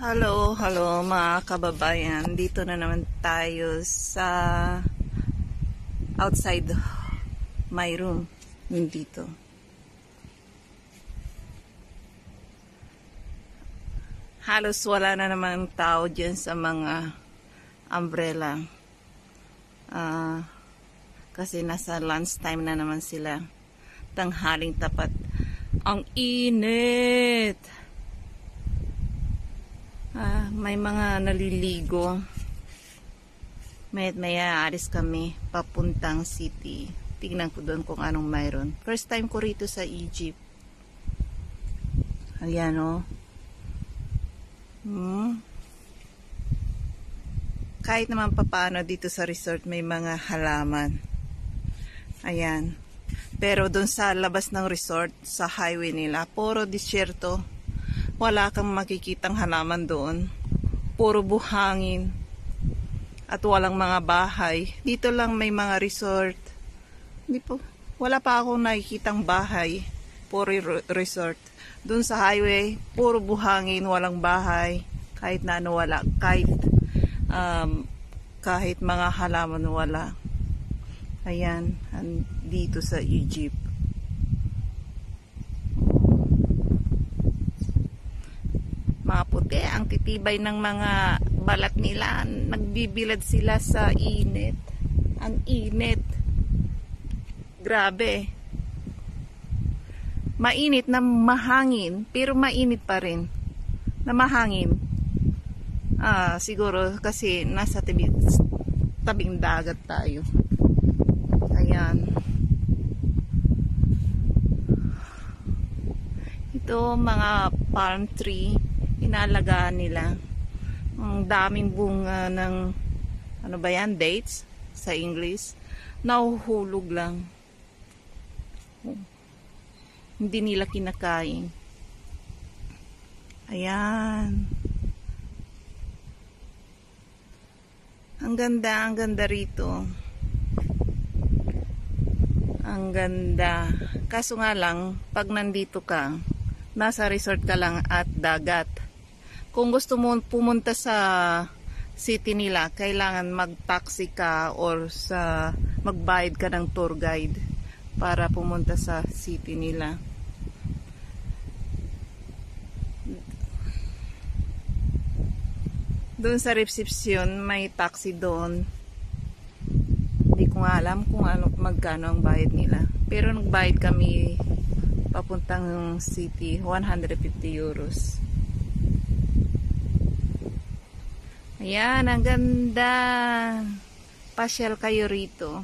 Hello, hello mga kababayan. Dito na naman tayo sa outside my room. Yung dito. Halos wala na naman tao dyan sa mga umbrella. Kasi nasa lunch time na naman sila. Tanghaling tapat. Ang init! May mga naliligo. Maya alis kami papuntang city. Tignan ko doon kung anong mayroon. First time ko rito sa Egypt. Ayan o. Kahit naman papaano dito sa resort may mga halaman. Ayan. Pero doon sa labas ng resort, sa highway nila, puro disyerto. Wala kang makikitang halaman doon. Puro buhangin. At walang mga bahay. Dito lang may mga resort. Wala pa akong nakikitang bahay. Puro resort. Doon sa highway, puro buhangin, walang bahay. Kahit na ano wala. Kahit mga halaman wala. Ayan. Dito sa Egypt. Mga puti, ang titibay ng mga balat nila. Nagbibilad sila sa init. Ang init. Grabe. Mainit na mahangin, pero mainit pa rin. Na mahangin. Siguro kasi nasa tabing dagat tayo. Ayan. Ito mga palm tree. Inalagaan nila. Ang daming bunga ng ano ba yan? Dates sa English. Nahuhulog lang. Hindi nila kinakain. Ayan. Ang ganda rito. Ang ganda. Kaso nga lang, pag nandito ka, nasa resort ka lang at dagat. Kung gusto mo pumunta sa city nila, kailangan mag-taxi ka or magbayad ka ng tour guide para pumunta sa city nila. Doon sa reception, may taxi doon. Hindi ko nga alam kung magkano ang bayad nila. Pero nagbayad kami papuntang city, 150 euros. Ayan, ang ganda. Pasyal kayo rito.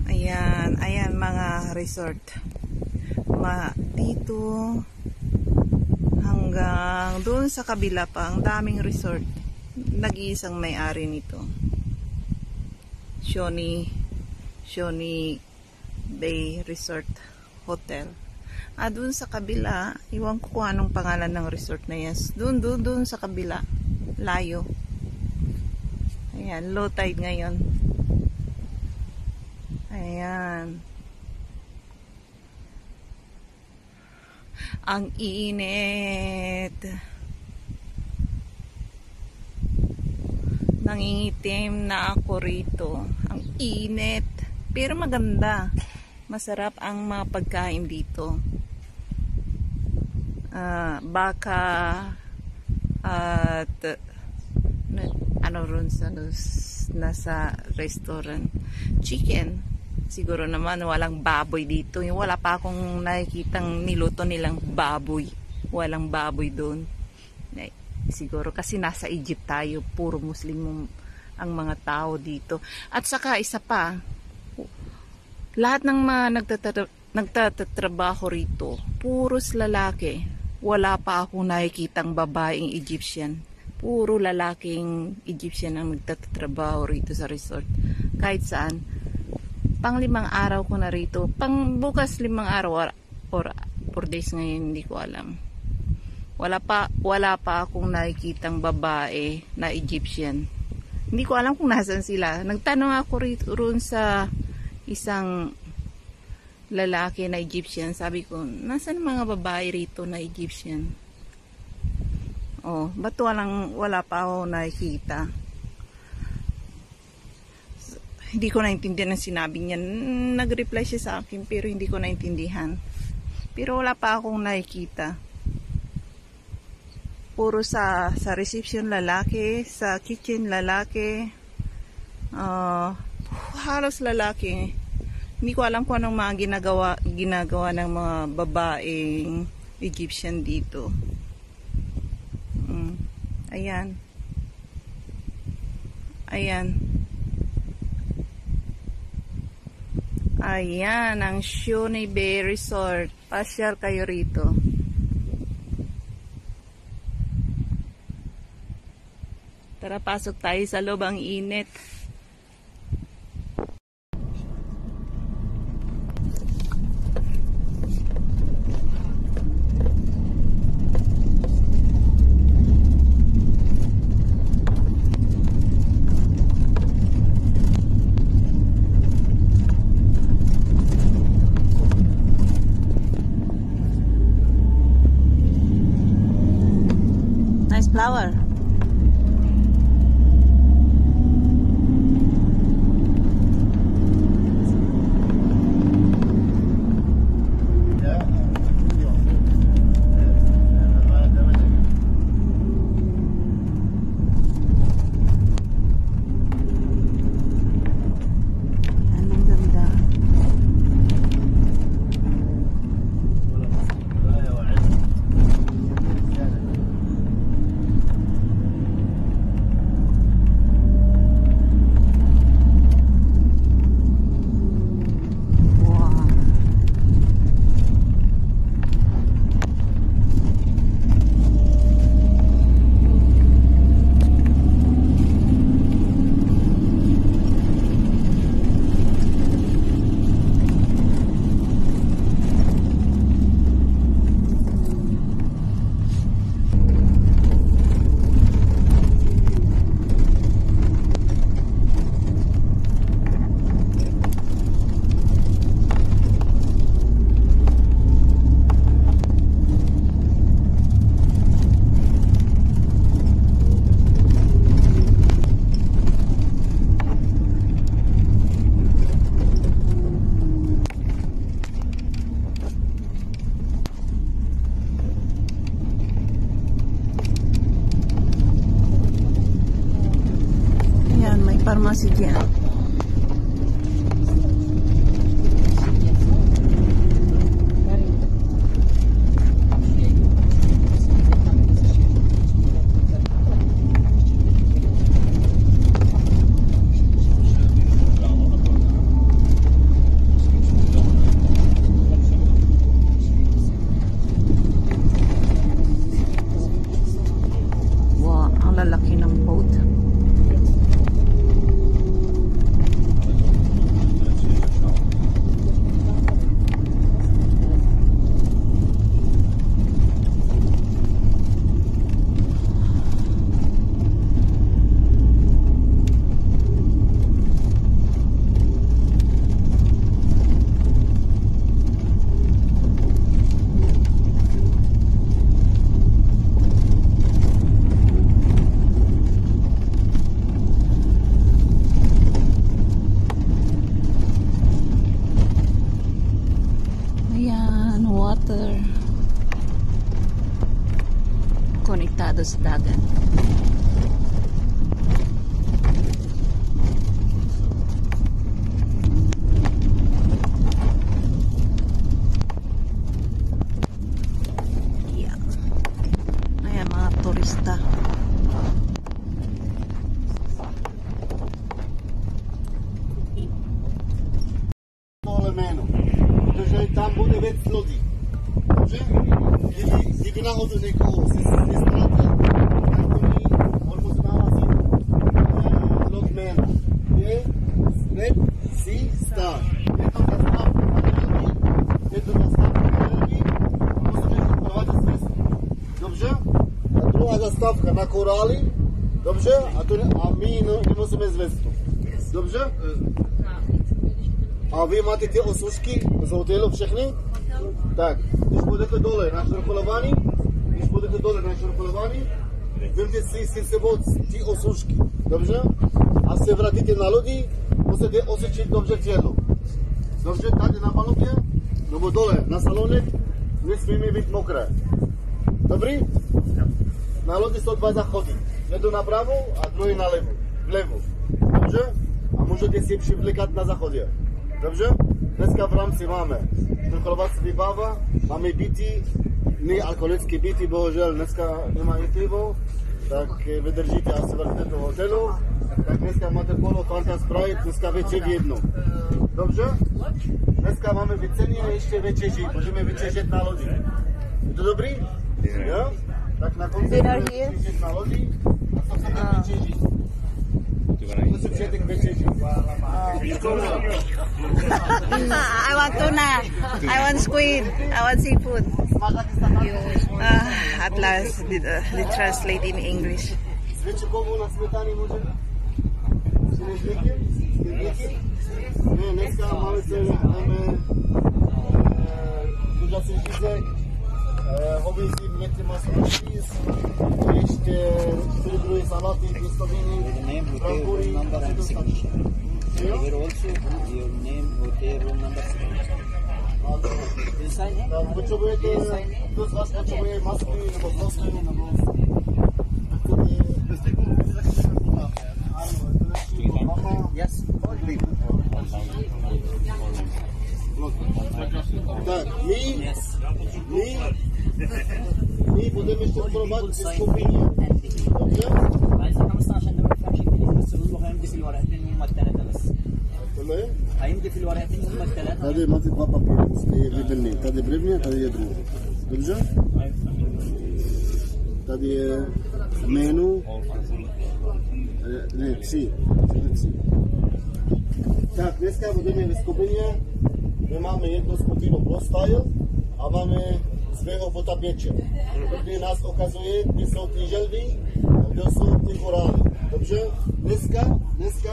Ayan, ayan mga resort. Dito hanggang doon sa kabila pa, ang daming resort. Nag-iisang may-ari nito. Shoni Bay Resort Hotel. Doon sa kabila, iwan ko kung anong pangalan ng resort na yan. Doon sa kabila. Layo. Ayan, low tide ngayon. Ayan. Ang init. Nangingitim na ako rito. Ang init. Pero maganda. Masarap ang mga pagkain dito. Baka at ano ron nasa restaurant. Chicken. Siguro naman walang baboy dito. Wala pa akong nakikitang niluto nilang baboy. Walang baboy doon. Siguro kasi nasa Egypt tayo. Puro Muslim ang mga tao dito. At saka isa pa, lahat ng mga nagtatrabaho rito, puros lalaki. Wala pa akong nakikitang babaeng Egyptian. Puro lalaking Egyptian ang nagtatrabaho rito sa resort. Kahit saan. Pang 5 araw ko na rito. Pang bukas 5 araw or 4 days ngayon, hindi ko alam. Wala pa akong nakikitang babae na Egyptian. Hindi ko alam kung nasan sila. Nagtanong ako rito roon sa isang lalaki na Egyptian. Sabi ko, nasaan mga babae rito na Egyptian? Oh, ba't wala pa ako nakikita? Hindi ko naintindihan ang sinabi niya. Nag-reply siya sa akin pero hindi ko naintindihan. Pero wala pa akong nakikita. Puro sa reception lalaki, sa kitchen lalaki. Halos lalaki. Hindi ko alam kung anong mga ginagawa ng mga babaeng Egyptian dito. Ayan. Ayan. Ayan, ang Shoney Bay Resort. Pasyal kayo rito. Tara, pasok tayo sa loob, ang init. Nice flower. Pharmacy dyan. Wow, ang lalaki ng boat. Water konektado sa dagat. Yeah. Ayan mga turista. Tam bude vec lodí. Dobře? Kdyby náhodou někoho se ztrátil, tak to ní, on mu znalazí log jméno. Je Red Sea Star. Je tam zastávka na Helgi, je to zastávka na Helgi, musíme provádět cestu. Dobře? A druhá zastávka na Korály, dobře? A my nemusíme zvestu. Dobře? A vy máte ty osůžky z hotelu všechny? Tak, když budete dole na šnorchelování, vemte si sebou ty osůžky, dobře? A se vrátíte na lodi, musíte osyčit dobře tělo. Dobře, tady na palubě, nebo dole na salonek, nesmíme být mokré. Dobrý? Na lodi jsou dva záchody. Jeden napravo a druhý nalevo, vlevo. Dobře? A můžete si přivlékat na záchodě. Dobře? Dneska v rámci máme šnorchelovací výbava, máme byty, nealkoholické byty, bohužel dneska nemají pivo, tak vydržíte a se vrátite do hotelu. Tak dneska máte polo Fanta Sprite, dneska večer jedno. Dobře? Dneska máme vycení a ještě večeři, můžeme večeřit na lodi. Je to dobrý? Jo? Tak na konci budeme večeřit na lodi a co chcete večeřit? Co si přijete k večeři? I want tuna. I want squid. I want seafood. At last, they translate in English. S večerkovou na smetání můžeme? S někým? Ne, dneska máme kuřací žízek, hovězí metry maso cheese, ještě 4 druhy salaty, těstoviny, brambory. Here also, your name, hotel, room number. Potřebujete, kdo z vás potřebuje masky nebo blosky nebo Yes. tak, my budeme ještě probovat ty skupině. Dobře? Tady máte dva papíry, je vybrný. Tady první a tady je druhý. Dobře? Tady je menu. Ne, tři. Tak, dneska budeme ve skupině. My máme jednu skupinu Pro Style a máme svého potapěče. Který nás ukazuje, kde jsou ty želvy a kde jsou ty korály. Dobře? Dneska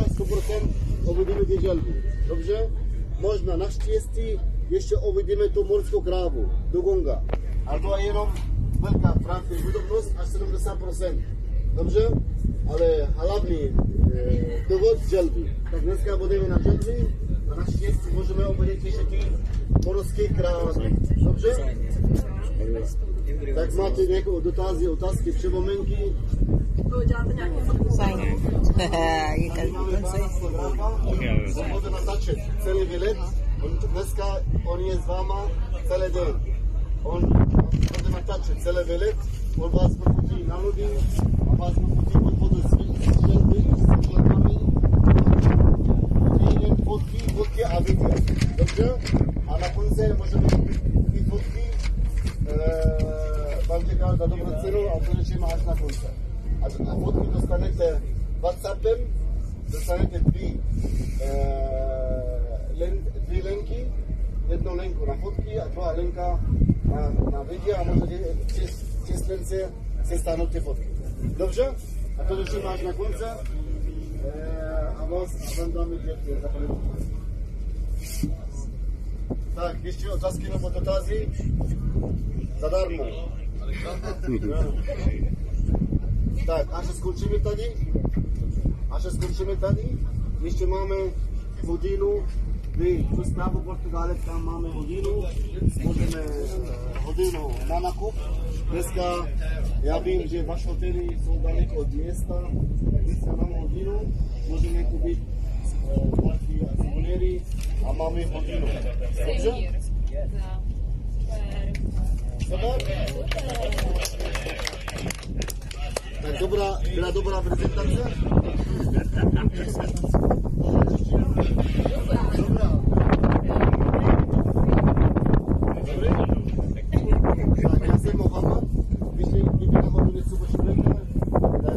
100% uvidíme ty želvy. Dobře? Možná naštěstí ještě uvidíme tu morskou krávu, dugonga. A to je jenom velká pravděpodobnost až 70%. Dobře? Ale hlavní důvod želvy. Tak dneska budeme na želvy a naštěstí můžeme uvidět ještě ty morské krávy. Dobře? Tak máte nějaké dotazy, otázky, připomínky? Sign. You Tady máme pana fotografa, on bude natáčet celý výlet. Dneska on je s váma celý den. On bude natáčet celý výlet, on vás propustí na lodi a vás propustí pod vodu s želvy, s želvami. Jen fotky a video. Dobře? A na konci můžeme ty fotky vám čekat za dobrou cenu a to řešíme až na konci. A fotky dostanete WhatsAppem, dostanete dvě linky, jednu linku na fotky a druhá linka na video a můžete přes lince se stáhnout ty fotky. Dobře? A to řešíme až na konci a vám dáme děti za první. Tak, ještě otázky nebo dotazy? Zadarmo. Tak, až skončíme tady, ještě máme hodinu, vy tu zprávu Portugále, tam máme hodinu, můžeme hodinu na nakup. Dneska, já vím, že vaše hotely jsou daleko od města, dneska máme hodinu, můžeme koupit parky a suveníry a máme hodinu. Dobře? Super? Tak byla dobrá prezentace? Dobrá. Dobrý? Tak já jsem Mohamed, kdyby náhodou něco potřebujete, tak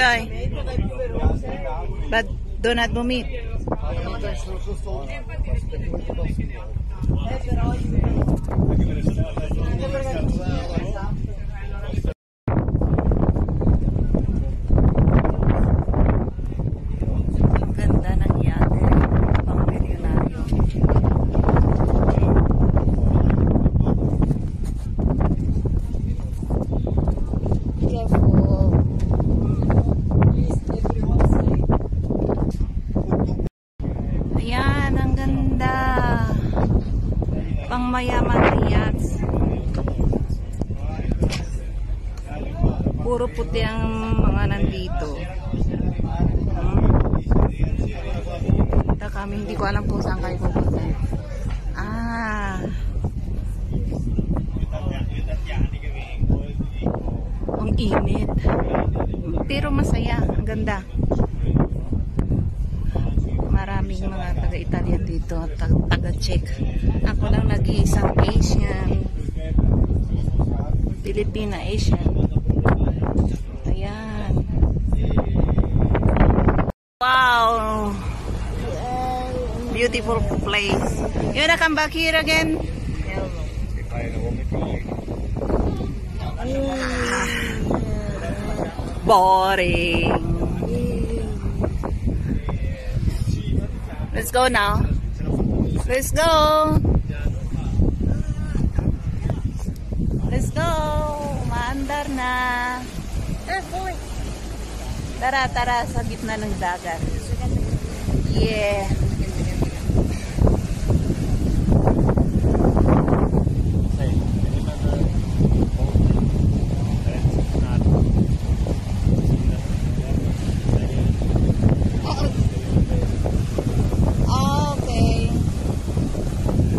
Enjoy. But do not vomit. Ang ganda ng yate. Pang milyonaryo. Careful. Please, everyone safe. Ayan, ang ganda. Pang mayaman na yachts. Puro puti ang mga nandito. Punta kami, hindi ko alam kung saan kayo pupunta. Ang init. Pero masaya, ang ganda. Maraming mga taga-Italian dito, taga-Czech. Ako lang nag-iisang Asian. Filipina Asian. Ayan. Wow! Beautiful place. You wanna come back here again? Boring. Let's go now. Let's go. Let's go. Umaandar na. Tara, tara sa gitna ng dagat. Yeah. Okay.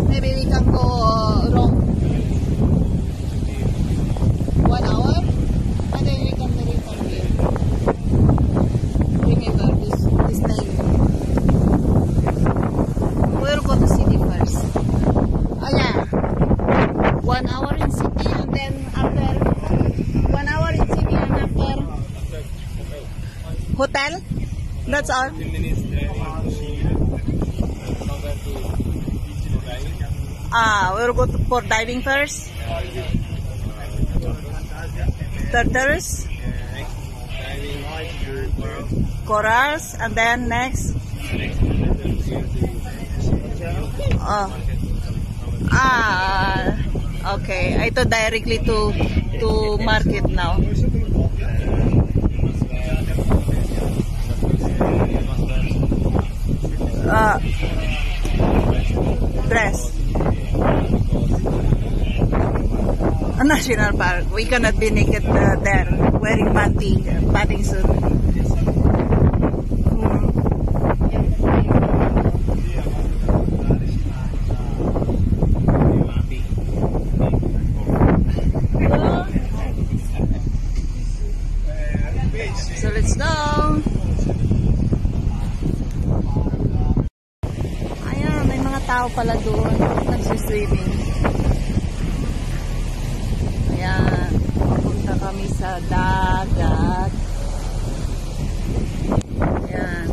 Maybe we can go Rome. 1 hour? And then we can return from here. Remember this time. We'll go to city first. Oh yeah. 1 hour in city and then after 1 hour in city and after hotel. That's all. 10 minutes We'll go for diving first. Turtles, corals, and then next. Okay. I thought directly to market now. Dress. A national park. We cannot be naked there wearing bathing suit. So let's go. Ayan, may mga tao pala doon nagsiswimming. Ayan, papunta kami sa dagat. Ayan.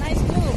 Nice view.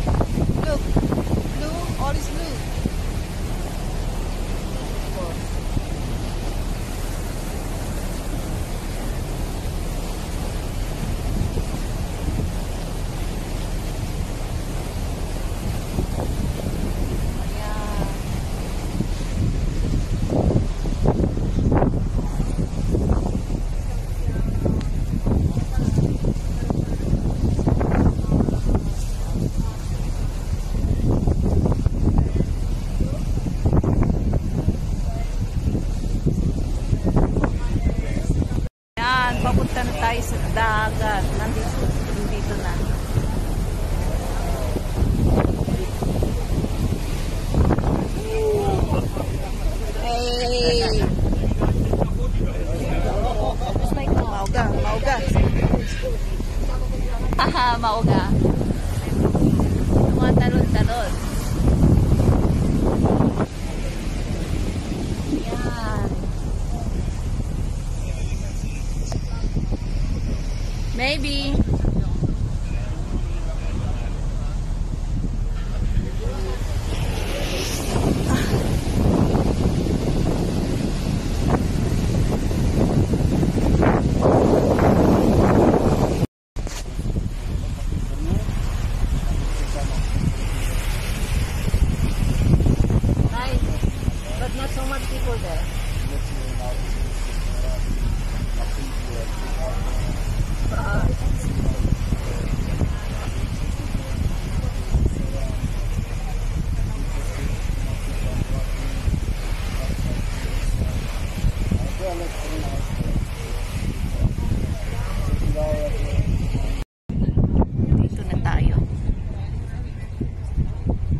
mauga. Tumatalon-talon. Yan. Maybe. Nice. But not so much people there. Dito na tayo.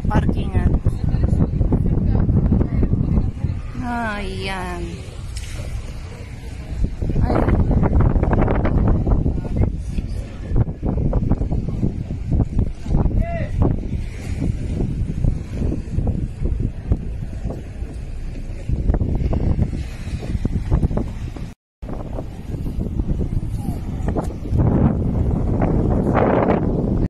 Parkingan. Ayan.